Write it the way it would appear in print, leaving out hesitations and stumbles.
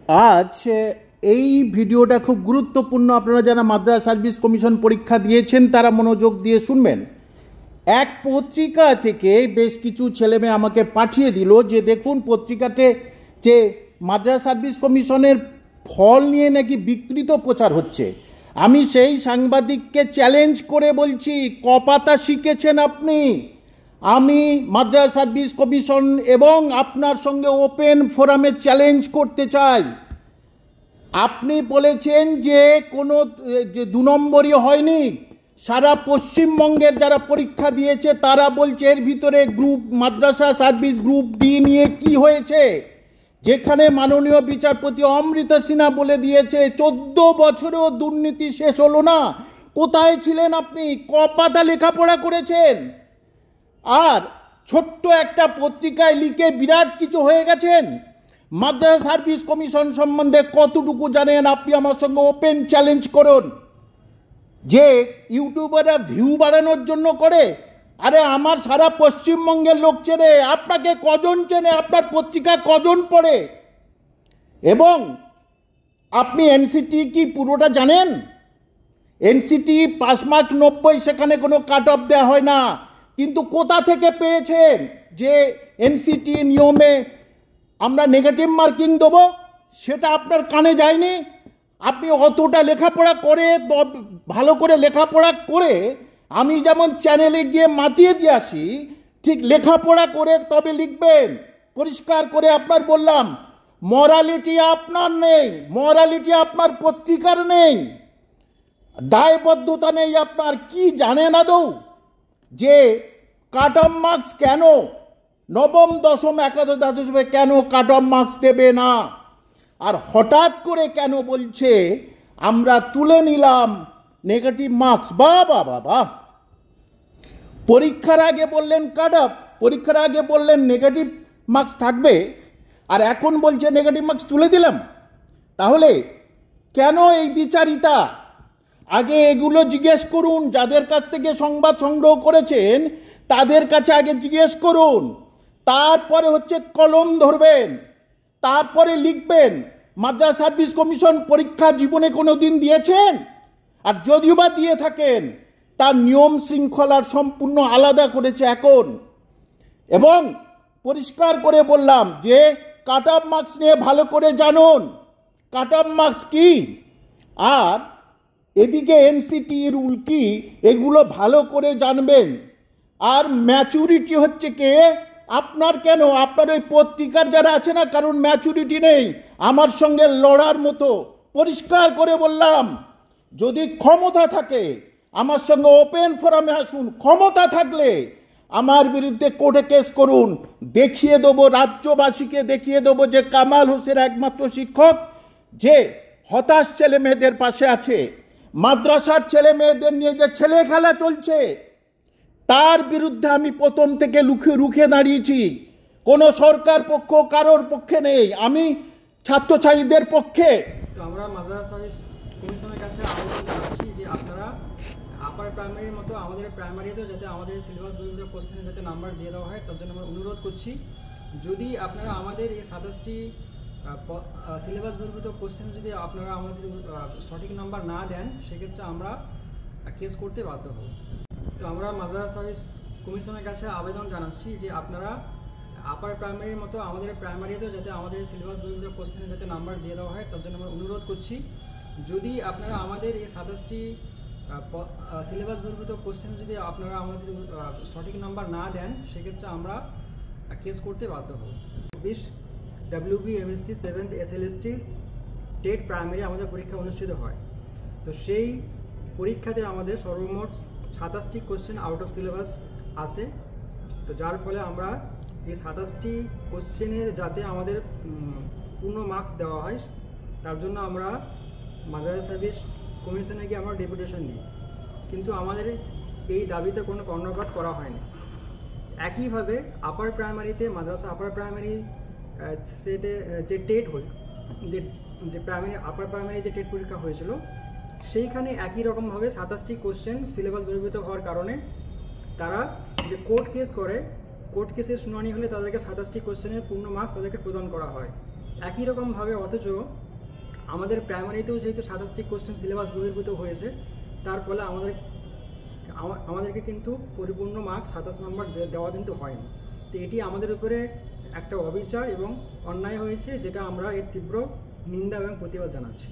আজ এই ভিডিওটা খুব গুরুত্বপূর্ণ। আপনারা যারা মাদ্রাস সার্ভিস কমিশন পরীক্ষা দিয়েছেন তারা মনোযোগ দিয়ে শুনবেন। এক পত্রিকা থেকে বেশ কিছু ছেলেমেয়ে আমাকে পাঠিয়ে দিল যে দেখুন পত্রিকাতে যে মাদ্রাস সার্ভিস কমিশনের ফল নিয়ে নাকি বিকৃত প্রচার হচ্ছে। আমি সেই সাংবাদিককে চ্যালেঞ্জ করে বলছি, কপাতা শিখেছেন আপনি? আমি মাদ্রাস সার্ভিস কমিশন এবং আপনার সঙ্গে ওপেন ফোরামে চ্যালেঞ্জ করতে চাই। আপনি বলেছেন যে কোনো যে 2 নম্বরই হয়নি, সারা পশ্চিমবঙ্গের যারা পরীক্ষা দিয়েছে তারা বলছে এর ভিতরে গ্রুপ মাদ্রাসা সার্ভিস গ্রুপ ডি নিয়ে কি হয়েছে, যেখানে মাননীয় বিচারপতি অমৃতা সিনহা বলে দিয়েছে 14 বছরেও দুর্নীতি শেষ হলো না। কোথায় ছিলেন আপনি? কপাতা লেখাপড়া করেছেন আর ছোট্ট একটা পত্রিকায় লিখে বিরাট কিছু হয়ে গেছেন। মাদ্রাস সার্ভিস কমিশন সম্বন্ধে কতটুকু জানেন আপনি আমার সঙ্গে ওপেন চ্যালেঞ্জ করুন। যে ইউটিউবাররা ভিউ বাড়ানোর জন্য করে, আরে আমার সারা পশ্চিমবঙ্গের লোক চেনে, আপনাকে কজন চেনে, আপনার পত্রিকা কজন পড়ে, এবং আপনি এনসিটি কি পুরোটা জানেন? এনসিটি 5 মার্ক 90, সেখানে কোনো কাট অফ দেওয়া হয় না। কিন্তু কোথা থেকে পেয়েছেন যে এনসিটি নিয়মে আমরা নেগেটিভ মার্কিং দেবো? সেটা আপনার কানে যায়নি। আপনি অতটা লেখাপড়া করে, ভালো করে লেখাপড়া করে, আমি যেমন চ্যানেলে গিয়ে মাতিয়ে দিয়ে আসি, ঠিক লেখাপড়া করে তবে লিখবেন। পরিষ্কার করে আপনার বললাম, মরালিটি আপনার নেই, মরালিটি আপনার পত্রিকার নেই, দায়বদ্ধতা নেই আপনার। কি জানেন আদৌ যে কাট অফ মার্কস কেন নবম দশম একাদশ দ্বাদশে কেন কাট অফ মার্কস দেবে না? আর হঠাৎ করে কেন বলছে আমরা তুলে নিলাম নেগেটিভ মার্কস? বাবা বাবা, পরীক্ষার আগে বললেন কাট অফ, পরীক্ষার আগে বললেন নেগেটিভ মার্কস থাকবে, আর এখন বলছে নেগেটিভ মার্কস তুলে দিলাম। তাহলে কেন এই দ্বিচারিতা? আগে এগুলো জিজ্ঞেস করুন, যাদের কাছ থেকে সংবাদ সংগ্রহ করেছেন তাদের কাছে আগে জিজ্ঞেস করুন, তারপরে হচ্ছে কলম ধরবেন, তারপরে লিখবেন। মাদ্রাস সার্ভিস কমিশন পরীক্ষা জীবনে কোনো দিন দিয়েছেন? আর যদিও বা দিয়ে থাকেন, তার নিয়ম শৃঙ্খলার সম্পূর্ণ আলাদা করেছে এখন। এবং পরিষ্কার করে বললাম যে কাট অফ মার্কস নিয়ে ভালো করে জানুন, কাট অফ মার্কস কি, আর এদিকে এনসিটি রুল কি, এগুলো ভালো করে জানবেন। আর ম্যাচুরিটি হচ্ছে কে আপনার? কেন আপনার ওই পত্রিকার যারা আছে না, কারণ ম্যাচুরিটি নেই আমার সঙ্গে লড়ার মতো। পরিষ্কার করে বললাম, যদি ক্ষমতা থাকে আমার সঙ্গে ওপেন ফোরামে আসুন, ক্ষমতা থাকলে আমার বিরুদ্ধে কোর্টে কেস করুন, দেখিয়ে দেবো, রাজ্যবাসীকে দেখিয়ে দেবো যে কামাল হোসেন একমাত্র শিক্ষক যে হতাশ ছেলে মেয়েদের পাশে আছে। মাদ্রাসার ছেলে মেয়েদের নিয়ে যে ছেলে খেলা চলছে তার বিরুদ্ধে আমি প্রথম থেকে রুখে দাঁড়িয়েছি। কোনো সরকার পক্ষ কারোর পক্ষে নেই, আমি ছাত্রছাত্রীদের পক্ষে। তো আমরা মাদ্রাসা সার্ভিস কমিশনের কাছে আবেদন জানাচ্ছি যে আপনারা আপার প্রাইমারির মতো আমাদের প্রাইমারিতেও যাতে আমাদের সিলেবাস বইগুলো কোশ্চেনে যাতে নাম্বার দিয়ে দেওয়া হয়, তার জন্য আমরা অনুরোধ করছি। যদি আপনারা আমাদের এই 27টি সিলেবাস বহির্ভূত কোশ্চেন যদি আপনারা আমাদের সঠিক নাম্বার না দেন, সেক্ষেত্রে আমরা কেস করতে বাধ্য হব। তো আমরা মাদ্রাসা সার্ভিস কমিশনের কাছে আবেদন জানাচ্ছি যে আপনারা আপার প্রাইমারির মতো আমাদের প্রাইমারিতেও যাতে আমাদের সিলেবাস বহির্ভূত কোশ্চেনে যাতে নাম্বার দিয়ে দেওয়া হয়, তার জন্য আমরা অনুরোধ করছি। যদি আপনারা আমাদের এই 27টি সিলেবাস বহির্ভূত কোশ্চেন যদি আপনারা আমাদের সঠিক নাম্বার না দেন, সেক্ষেত্রে আমরা কেস করতে বাধ্য হব। 20 WB MSc 7th SLST TET primary আমাদের পরীক্ষা অনুষ্ঠিত হয়। তো সেই পরীক্ষাতে আমাদের সর্বমোট 27টি কোশ্চেন আউট অফ সিলেবাস আসে। তো যার ফলে আমরা এই 27টি কোশ্চেনের যাতে আমাদের পূর্ণ মার্কস দেওয়া হয়, তার জন্য আমরা মাদ্রাসা সার্ভিস কমিশনে গিয়ে আমরা ডেপুটেশন দিই, কিন্তু আমাদের এই দাবিতে কোনো কর্ণপাত করা হয়নি। একইভাবে আপার প্রাইমারিতে মাদ্রাসা আপার প্রাইমারি সেতে যে টেট হয়, যে প্রাইমারি আপার প্রাইমারি যে টেট পরীক্ষা হয়েছিল, সেইখানে একই রকমভাবে 27টি কোশ্চেন সিলেবাস বহির্ভূত হওয়ার কারণে তারা যে কোর্ট কেস করে, কোর্ট কেসের শুনানি হলে তাদেরকে 27টি কোশ্চেনের পূর্ণ মার্কস তাদেরকে প্রদান করা হয়। একই রকমভাবে অথচ আমাদের প্রাইমারিতেও যেহেতু 27টি কোশ্চেন সিলেবাস বহির্ভূত হয়েছে, তার ফলে আমাদেরকে কিন্তু পরিপূর্ণ মার্কস 27 নম্বর দেওয়া কিন্তু হয়নি। তো এটি আমাদের উপরে একটা অবিচার এবং অন্যায় হয়েছে, যেটা আমরা এর তীব্র নিন্দা এবং প্রতিবাদ জানাচ্ছি।